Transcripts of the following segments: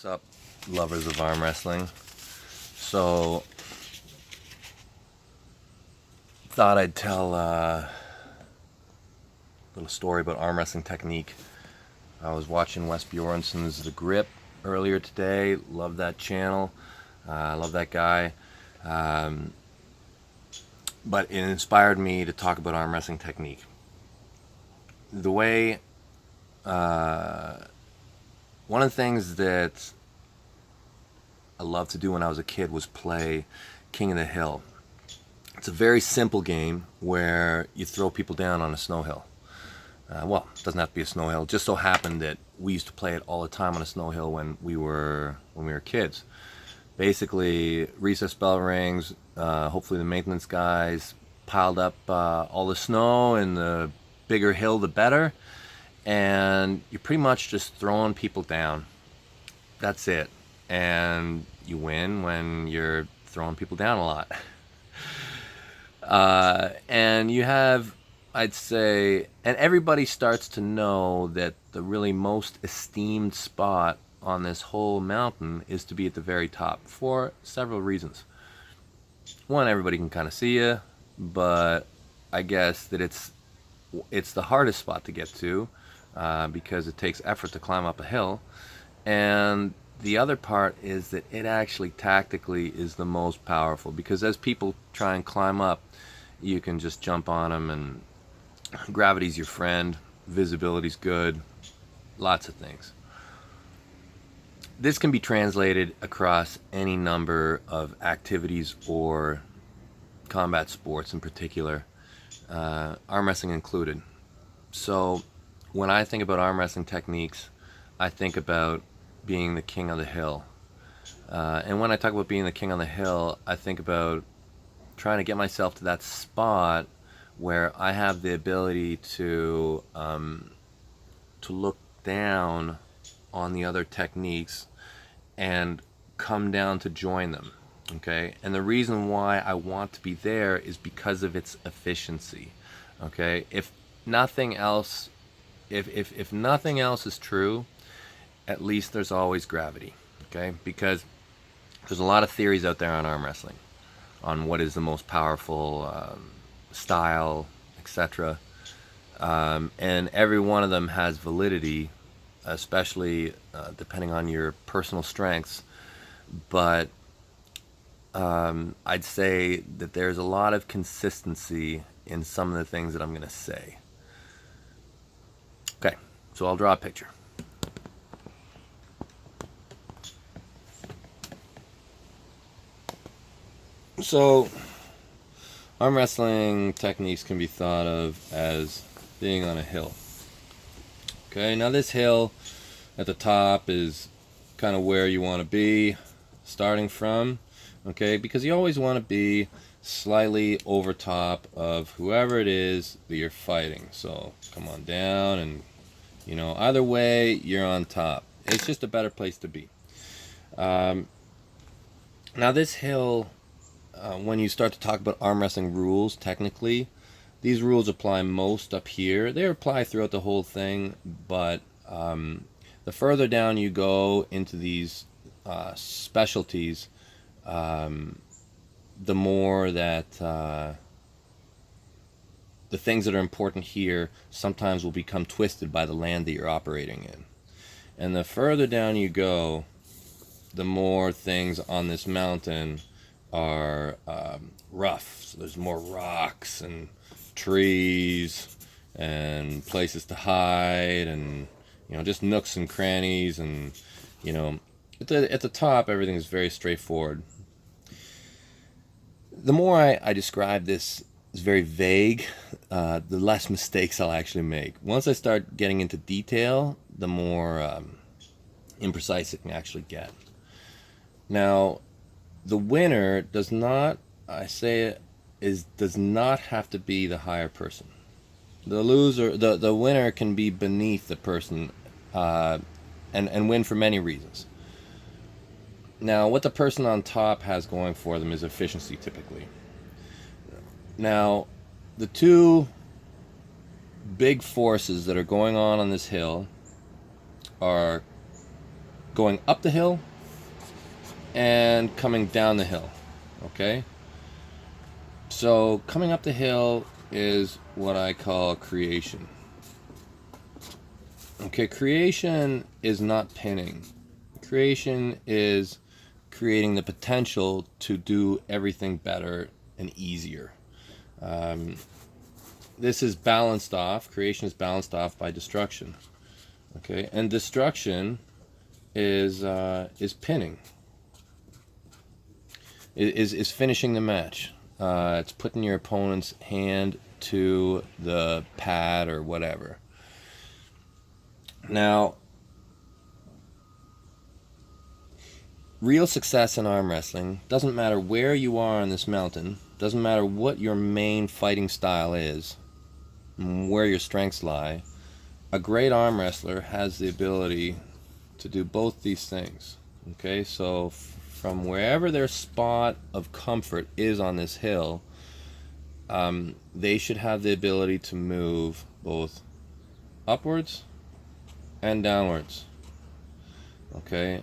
What's up, lovers of arm wrestling? So, thought I'd tell a little story about arm wrestling technique. I was watching Wes Bjornsson's The Grip earlier today. Love that channel. Love that guy. But it inspired me to talk about arm wrestling technique. The way, one of the things that I loved to do when I was a kid was play King of the Hill. It's a very simple game where you throw people down on a snow hill. Well, it doesn't have to be a snow hill. It just so happened that we used to play it all the time on a snow hill when we were kids. Basically, recess bell rings. Hopefully, the maintenance guys piled up all the snow, and the bigger hill, the better. And you're pretty much just throwing people down. That's it. And you win when you're throwing people down a lot. And you have, I'd say, and everybody starts to know that the really most esteemed spot on this whole mountain is to be at the very top for several reasons. One, everybody can kind of see you, but I guess that it's the hardest spot to get to because it takes effort to climb up a hill. And the other part is that it actually tactically is the most powerful, because as people try and climb up, you can just jump on them, and gravity's your friend, visibility's good, lots of things. This can be translated across any number of activities or combat sports in particular, arm wrestling included. So when I think about arm wrestling techniques, I think about being the king of the hill. And when I talk about being the king on the hill, I think about trying to get myself to that spot where I have the ability to look down on the other techniques and come down to join them. Okay? And the reason why I want to be there is because of its efficiency. Okay? If nothing else is true, at least there's always gravity. Okay? Because there's a lot of theories out there on arm wrestling, on what is the most powerful style, etc. And every one of them has validity, especially depending on your personal strengths. But I'd say that there's a lot of consistency in some of the things that I'm going to say. Okay, so I'll draw a picture. So, arm wrestling techniques can be thought of as being on a hill. Okay, now this hill at the top is kind of where you want to be starting from. Okay, because you always want to be slightly over top of whoever it is that you're fighting. So come on down, and either way you're on top. It's just a better place to be. Now this hill, when you start to talk about arm wrestling rules, technically, these rules apply most up here. They apply throughout the whole thing, but the further down you go into these specialties, the more that the things that are important here sometimes will become twisted by the land that you're operating in. And the further down you go, the more things on this mountain are rough. So there's more rocks and trees and places to hide, and just nooks and crannies, and at the top everything is very straightforward. The more I describe this as very vague, the less mistakes I'll actually make. Once I start getting into detail, the more imprecise it can actually get. Now, the winner does not have to be the higher person. The winner can be beneath the person, and win for many reasons. Now, what the person on top has going for them is efficiency, typically. Now, the two big forces that are going on this hill are going up the hill and coming down the hill. Okay? So coming up the hill is what I call creation. Okay, creation is not pinning. Creation is creating the potential to do everything better and easier. This is balanced off. Creation is balanced off by destruction. Okay, and destruction is pinning. Is finishing the match. It's putting your opponent's hand to the pad or whatever. Now, real success in arm wrestling doesn't matter where you are on this mountain, doesn't matter what your main fighting style is, where your strengths lie. A great arm wrestler has the ability to do both these things. Okay, so from wherever their spot of comfort is on this hill, they should have the ability to move both upwards and downwards. Okay,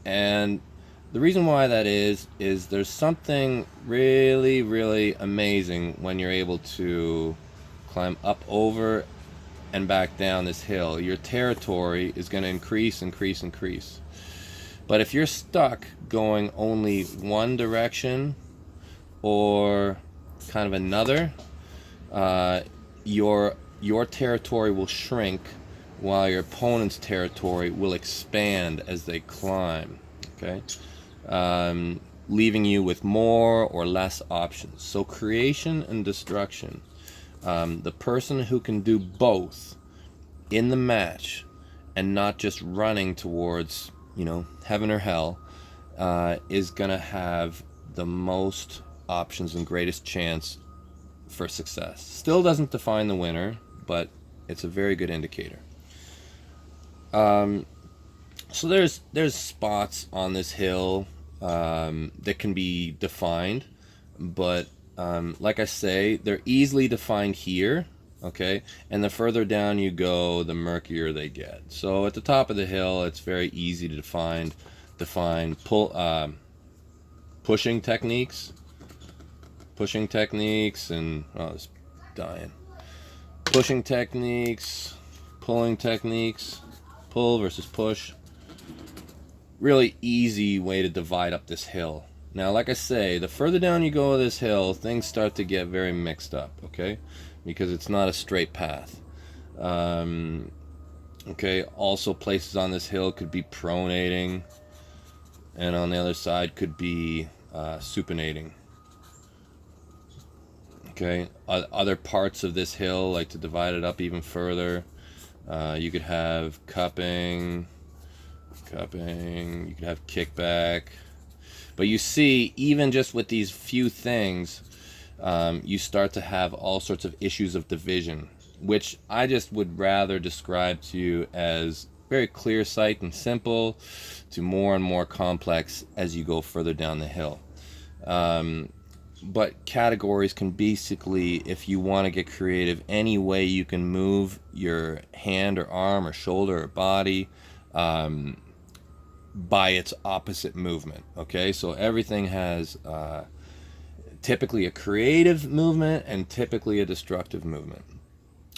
and the reason why that is there's something really, really amazing when you're able to climb up over and back down this hill. Your territory is going to increase. But if you're stuck going only one direction or kind of another, your territory will shrink while your opponent's territory will expand as they climb. Okay, leaving you with more or less options. So creation and destruction. The person who can do both in the match and not just running towards, heaven or hell, is going to have the most options and greatest chance for success. Still doesn't define the winner, but it's a very good indicator. So there's spots on this hill that can be defined, but like I say, they're easily defined here. Okay, and the further down you go, the murkier they get. So at the top of the hill, it's very easy to define pushing techniques, and it's dying. Pushing techniques, pulling techniques, pull versus push. Really easy way to divide up this hill. Now, like I say, the further down you go this hill, things start to get very mixed up. Okay. Because it's not a straight path. Okay, also places on this hill could be pronating, and on the other side could be supinating. Okay, other parts of this hill, like to divide it up even further, you could have cupping, you could have kickback. But you see, even just with these few things, you start to have all sorts of issues of division, which I just would rather describe to you as very clear sight and simple to more and more complex as you go further down the hill. But categories can basically, if you want to get creative, any way you can move your hand or arm or shoulder or body by its opposite movement. Okay, so everything has typically a creative movement and typically a destructive movement.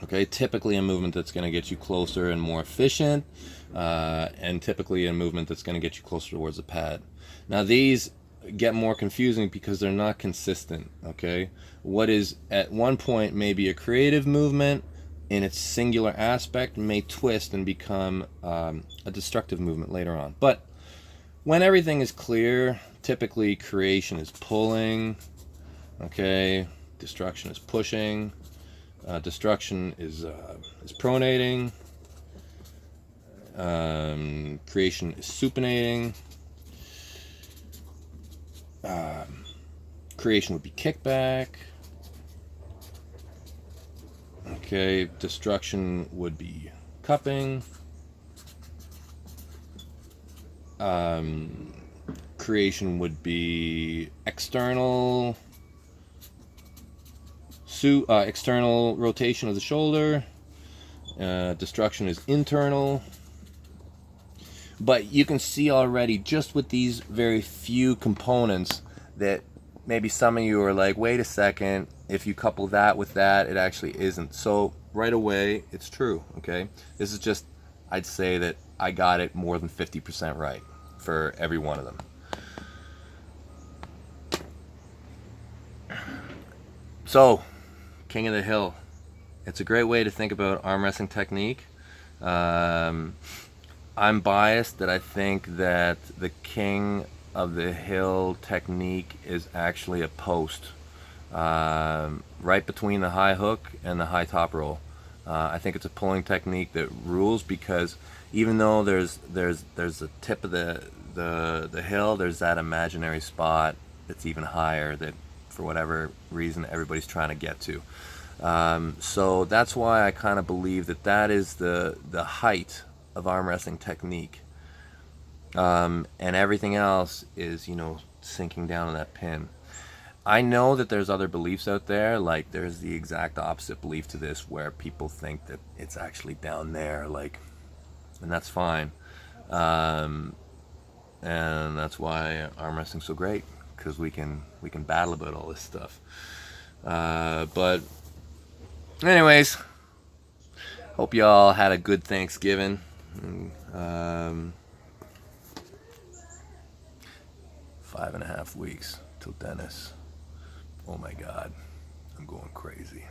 Okay, typically a movement that's going to get you closer and more efficient, and typically a movement that's going to get you closer towards the pad. Now these get more confusing because they're not consistent. Okay, what is at one point maybe a creative movement in its singular aspect may twist and become a destructive movement later on. But when everything is clear, typically creation is pulling. Okay, destruction is pushing. Destruction is pronating. Creation is supinating. Creation would be kickback. Okay, destruction would be cupping. Creation would be external external rotation of the shoulder. Destruction is internal. But you can see already, just with these very few components, that maybe some of you are like, wait a second, if you couple that with that, it actually isn't. So right away, it's true, okay? This is just, I'd say that I got it more than 50% right for every one of them. So, King of the Hill. It's a great way to think about arm wrestling technique. Um, I'm biased that I think that the King of the Hill technique is actually a post, right between the high hook and the high top roll. I think it's a pulling technique that rules, because even though there's the tip of the hill, there's that imaginary spot that's even higher that, for whatever reason, everybody's trying to get to. So that's why I kind of believe that that is the height of arm wrestling technique, and everything else is, sinking down in that pin. I know that there's other beliefs out there, like there's the exact opposite belief to this, where people think that it's actually down there, like, and that's fine. Um, and that's why arm wrestling's so great, because we can battle about all this stuff. But anyways, hope y'all had a good Thanksgiving. Um, 5.5 weeks till Dennis. Oh my God, I'm going crazy.